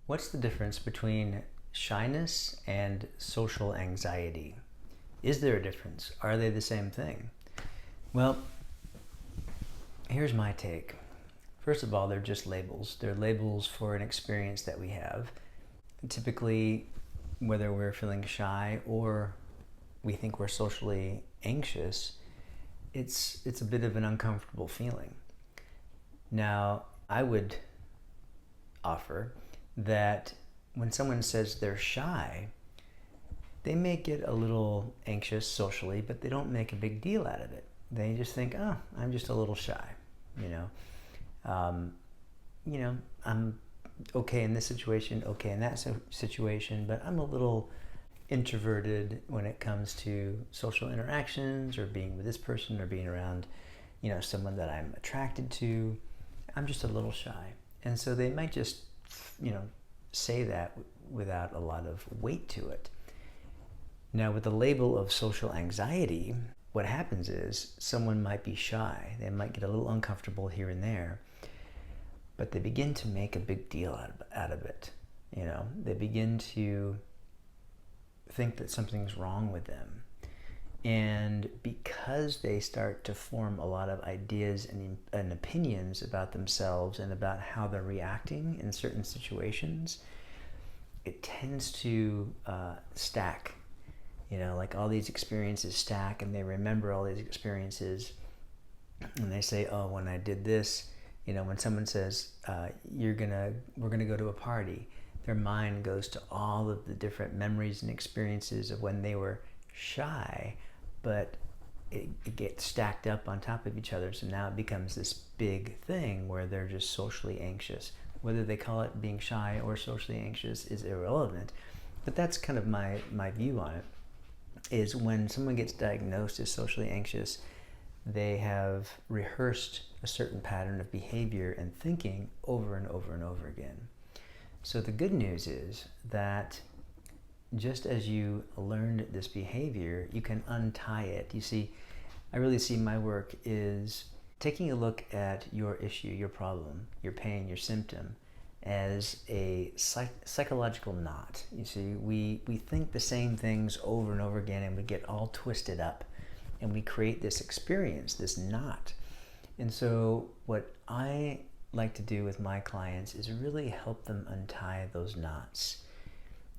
What's the difference between shyness and social anxiety? Is there a difference? Are they the same thing? Well, here's my take. First of all, they're just labels. They're labels for an experience that we have. Typically, whether we're feeling shy or we think we're socially anxious, it's a bit of an uncomfortable feeling. Now, I would offer that when someone says they're shy, they may get a little anxious socially, but they don't make a big deal out of it. They just think, oh, I'm just a little shy, you know. I'm okay in this situation, okay in that situation, but I'm a little introverted when it comes to social interactions or being with this person or being around, someone that I'm attracted to. I'm just a little shy. And so they might just, say that without a lot of weight to it. Now, with the label of social anxiety, what happens is someone might be shy. They might get a little uncomfortable here and there, but they begin to make a big deal out of it. They begin to think that something's wrong with them. And because they start to form a lot of ideas and opinions about themselves and about how they're reacting in certain situations, it tends to stack. Like all these experiences stack, and they remember all these experiences, and they say, oh, when I did this, when someone says, we're gonna go to a party, their mind goes to all of the different memories and experiences of when they were shy, but it gets stacked up on top of each other. So now it becomes this big thing where they're just socially anxious. Whether they call it being shy or socially anxious is irrelevant. But that's kind of my view on it, is when someone gets diagnosed as socially anxious, they have rehearsed a certain pattern of behavior and thinking over and over and over again. So the good news is that just as you learned this behavior, you can untie it. You see, I really see my work is taking a look at your issue, your problem, your pain, your symptom as a psychological knot. You see, we think the same things over and over again, and we get all twisted up, and we create this experience, this knot. And so what I like to do with my clients is really help them untie those knots.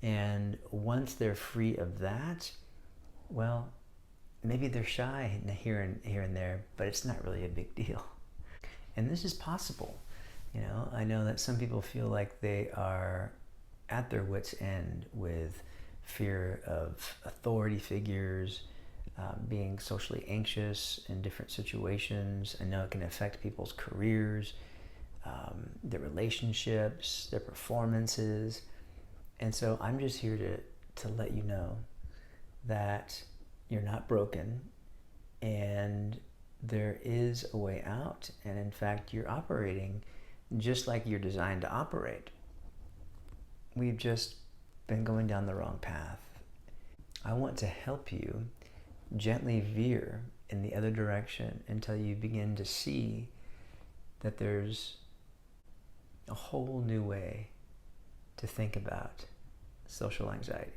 And once they're free of that, well, maybe they're shy here and there, but it's not really a big deal. And this is possible. I know that some people feel like they are at their wits' end with fear of authority figures, being socially anxious in different situations. I know it can affect people's careers, their relationships, their performances. And so I'm just here to let you know that you're not broken, and there is a way out. And in fact, you're operating just like you're designed to operate. We've just been going down the wrong path. I want to help you gently veer in the other direction until you begin to see that there's a whole new way to think about social anxiety.